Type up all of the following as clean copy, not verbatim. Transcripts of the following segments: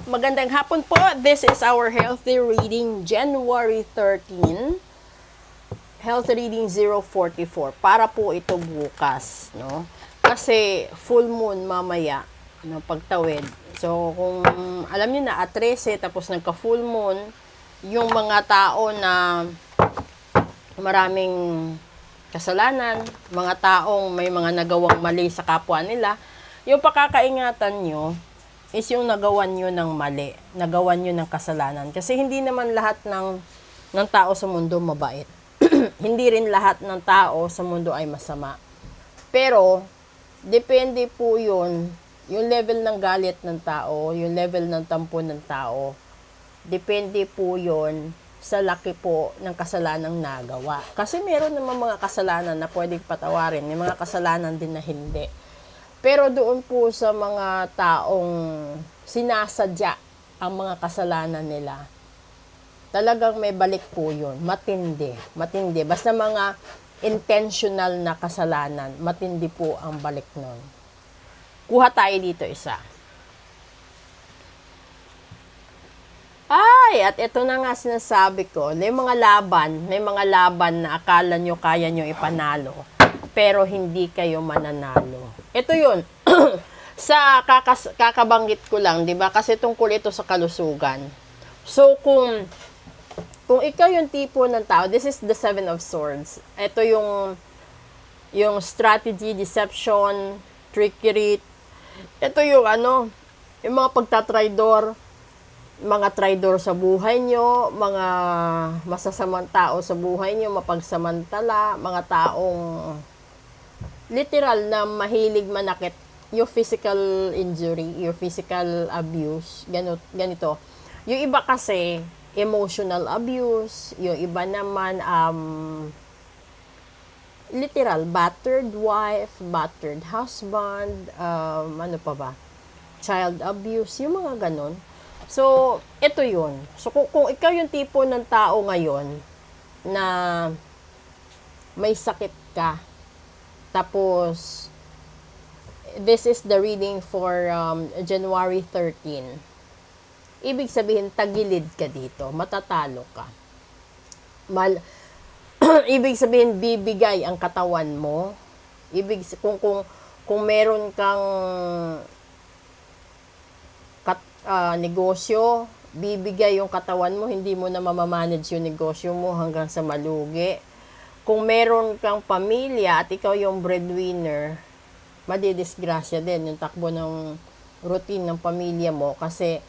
Magandang hapon po. This is our healthy reading January 13. Healthy reading 044. Para po ito bukas, no? Kasi full moon mamaya, no, pagtawid. So, kung alam niyo na at 13 tapos nagka full moon, yung mga tao na maraming kasalanan, mga taong may mga nagawang mali sa kapwa nila, yung pakakaingatan nyo is yung nagawan nyo ng mali, nagawan nyo ng kasalanan. Kasi hindi naman lahat ng tao sa mundo mabait. Hindi rin lahat ng tao sa mundo ay masama. Pero, depende po yun, yung level ng galit ng tao, yung level ng tampo ng tao, depende po yun sa laki po ng kasalanang nagawa. Kasi meron naman mga kasalanan na pwedeng patawarin, may mga kasalanan din na hindi. Pero doon po sa mga taong sinasadya ang mga kasalanan nila, talagang may balik po yun. Matindi. Matindi. Basta mga intentional na kasalanan, matindi po ang balik nun. Kuha tayo dito isa. Ay, at ito na nga sinasabi ko, may mga laban na akala nyo kaya nyo ipanalo, pero hindi kayo mananalo. Ito yun. Sa kakabanggit ko lang, 'di ba? Kasi tungkol ito sa kalusugan. So kung ikaw yung tipo ng tao, this is the Seven of Swords. Ito yung strategy, deception, trickery. Ito yung yung mga pagtatraidor, mga traidor sa buhay nyo, mga masasamang tao sa buhay nyo, mapagsamantala, mga taong literal na mahilig manakit, yung physical injury, your physical abuse, ganito. Yung iba kasi, emotional abuse, yung iba naman, literal, battered wife, battered husband, ano pa ba? Child abuse, yung mga ganon. So, ito yun. So, kung ikaw yung tipo ng tao ngayon na may sakit ka, tapos, this is the reading for January 13. Ibig sabihin, tagilid ka dito. Matatalo ka. Ibig sabihin, bibigay ang katawan mo. Kung meron kang negosyo, bibigay yung katawan mo, hindi mo na mamamanage yung negosyo mo hanggang sa malugi. Kung meron kang pamilya at ikaw yung breadwinner, madidisgrasya din yung takbo ng routine ng pamilya mo kasi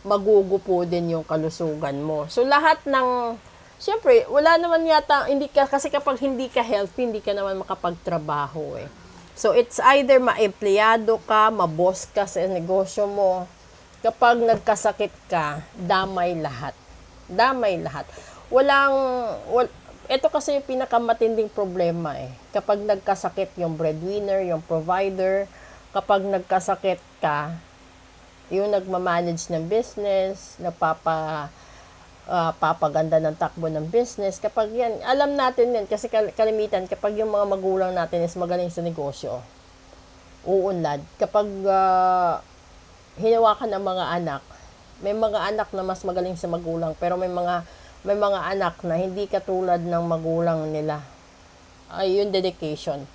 magugupo din yung kalusugan mo. So, lahat ng, syempre, wala naman yata, kasi kapag hindi ka healthy, hindi ka naman makapagtrabaho eh. So, it's either maempleyado ka, maboss ka sa negosyo mo. Kapag nagkasakit ka, damay lahat. Damay lahat. Ito kasi yung pinakamatinding problema eh. Kapag nagkasakit yung breadwinner, yung provider, kapag nagkasakit ka, yung nagmamanage ng business, papaganda ng takbo ng business, kapag yan, alam natin yan, kasi kalimitan, kapag yung mga magulang natin is magaling sa negosyo, uunlad. Kapag hinawakan ng mga anak, may mga anak na mas magaling sa magulang, pero may mga anak na hindi katulad ng magulang nila. Ay, yung dedication,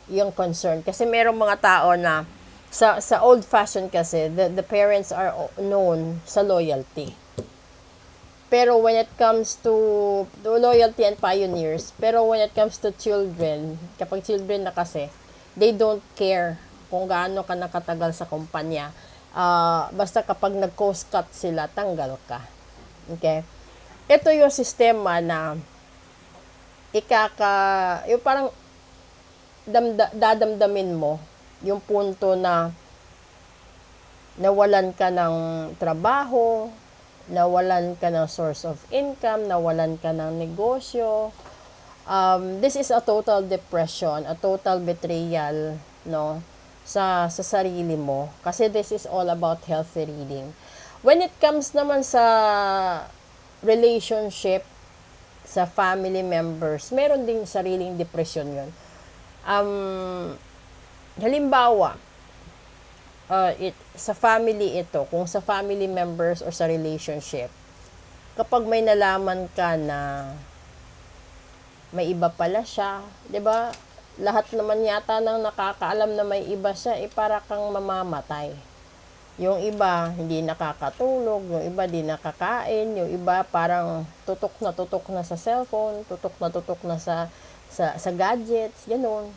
yung concern. Kasi merong mga tao na, sa old fashion kasi, the parents are known sa loyalty. Pero when it comes to loyalty and pioneers, pero when it comes to children, kapag children na kasi, they don't care kung gaano ka nakatagal sa kumpanya. Basta kapag nag-coast cut sila, tanggal ka. Okay? Ito yung sistema na yung parang dadamdamin mo yung punto na nawalan ka ng trabaho, nawalan ka ng source of income, nawalan ka ng negosyo. This is a total depression, a total betrayal, no, sa sarili mo. Kasi this is all about healthy reading. When it comes naman sa relationship, sa family members, meron ding sariling depression yun. Halimbawa, sa family ito, kung sa family members or sa relationship, kapag may nalaman ka na may iba pala siya, 'di ba? Lahat naman yata nang nakakaalam na may iba siya, para kang mamamatay. Yung iba hindi nakakatulog, yung iba di nakakain, yung iba parang tutok na sa cellphone, tutok na sa gadgets, ganoon.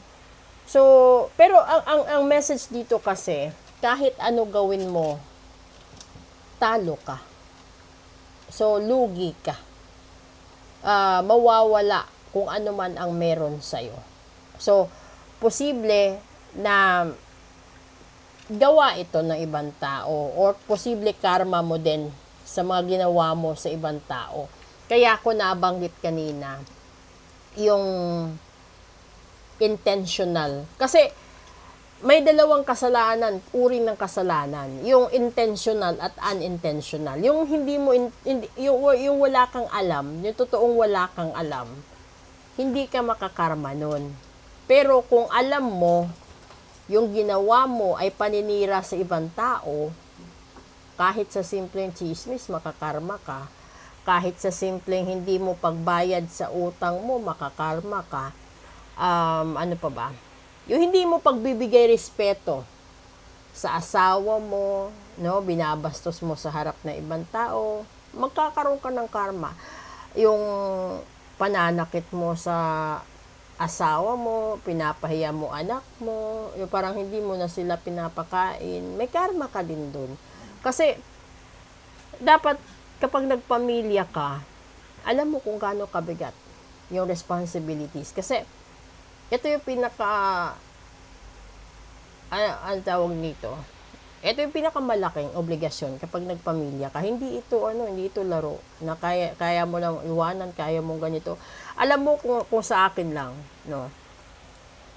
So, pero ang message dito kasi, kahit ano gawin mo, talo ka. So, lugi ka. Mawawala kung ano man ang meron sa'yo. So, posible na gawa ito ng ibang tao or posible karma mo din sa mga ginawa mo sa ibang tao. Kaya ako nabanggit kanina yung intentional. Kasi may dalawang kasalanan, uri ng kasalanan. Yung intentional at unintentional. Yung hindi mo, yung wala kang alam, yung totoong wala kang alam, hindi ka makakarma nun. Pero kung alam mo, yung ginawa mo ay paninira sa ibang tao, kahit sa simpleng chismis, makakarma ka. Kahit sa simpleng hindi mo pagbayad sa utang mo, makakarma ka. Ano pa ba? Yung hindi mo pagbibigay respeto sa asawa mo, no, binabastos mo sa harap ng ibang tao, magkakaroon ka ng karma. Yung pananakit mo sa asawa mo, pinapahiya mo anak mo, yung parang hindi mo na sila pinapakain, may karma ka din dun. Kasi, dapat kapag nagpamilya ka, alam mo kung gaano kabigat yung responsibilities. Kasi, ito yung ang tawag nito, ito yung pinakamalaking obligasyon kapag nagpamilya ka. Hindi ito laro na kaya mo lang iwanan, kaya mo ganito. Alam mo kung sa akin lang, no.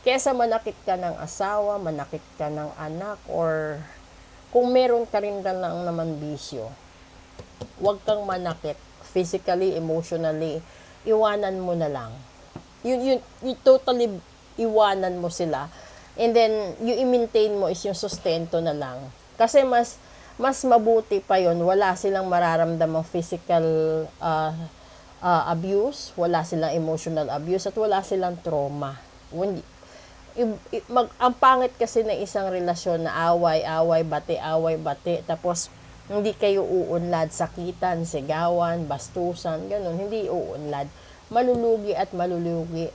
Kesa manakit ka ng asawa, manakit ka ng anak, or kung meron ka rin lang naman bisyo, huwag kang manakit physically, emotionally, iwanan mo na lang. You totally iwanan mo sila. And then, yung i-maintain mo is yung sustento na lang. Kasi mas mabuti pa yon, wala silang mararamdamang physical abuse, wala silang emotional abuse, at wala silang trauma. Ang pangit kasi ng isang relasyon na away, bati, tapos hindi kayo uunlad, sakitan, sigawan, bastusan, ganun, hindi uunlad. Malulugi at malulugi.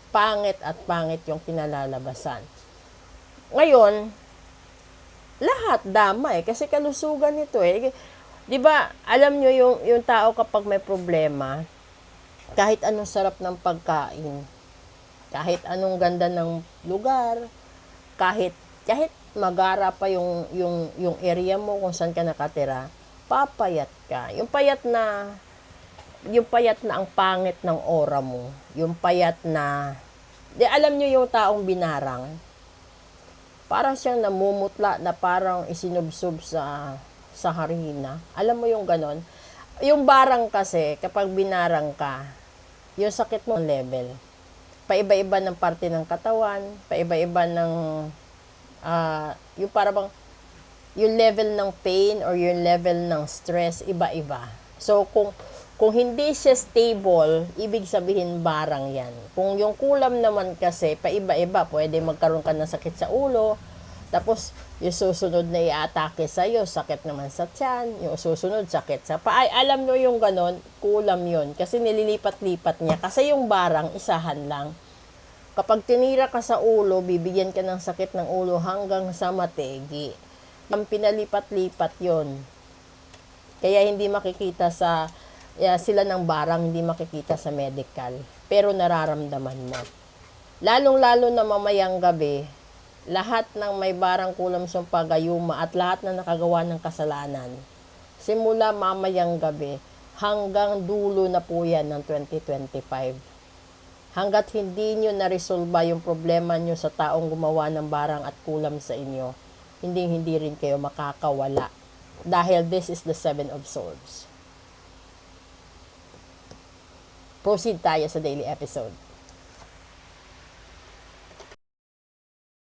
Pangit at pangit yung kinalalabasan. Ngayon, lahat damay kasi kalusugan nito eh. 'Di ba? Alam nyo yung tao kapag may problema, kahit anong sarap ng pagkain, kahit anong ganda ng lugar, kahit magara pa yung area mo kung saan ka nakatira, papayat ka. Yung payat na ang pangit ng aura mo. Yung payat na, alam nyo yung taong binarang, parang siyang namumutla na parang isinubsob sa harina. Alam mo yung ganon? Yung barang kasi, kapag binarang ka, yung sakit mo level. Paiba-iba ng parte ng katawan, paiba-iba ng, yung parang, yung level ng pain or yung level ng stress, iba-iba. So, kung hindi siya stable, ibig sabihin barang yan. Kung yung kulam naman kasi, paiba-iba, pwede magkaroon ka ng sakit sa ulo, tapos yung susunod na i-atake sa'yo, sakit naman sa tiyan, yung susunod, sakit sa paa. Ay, alam nyo yung ganon, kulam yun. Kasi nililipat-lipat niya. Kasi yung barang, isahan lang. Kapag tinira ka sa ulo, bibigyan ka ng sakit ng ulo hanggang sa mategi. Ang pinalipat-lipat yon. Kaya hindi makikita sila ng barang, hindi makikita sa medical. Pero nararamdaman mo. Lalong-lalo na mamayang gabi, lahat ng may barang kulam sa pagayuma at lahat na nakagawa ng kasalanan, simula mamayang gabi, hanggang dulo na po yan ng 2025. Hanggat hindi nyo na-resolve yung problema nyo sa taong gumawa ng barang at kulam sa inyo, hindi rin kayo makakawala. Dahil this is the 7 of Swords. Proceed tayo sa daily episode.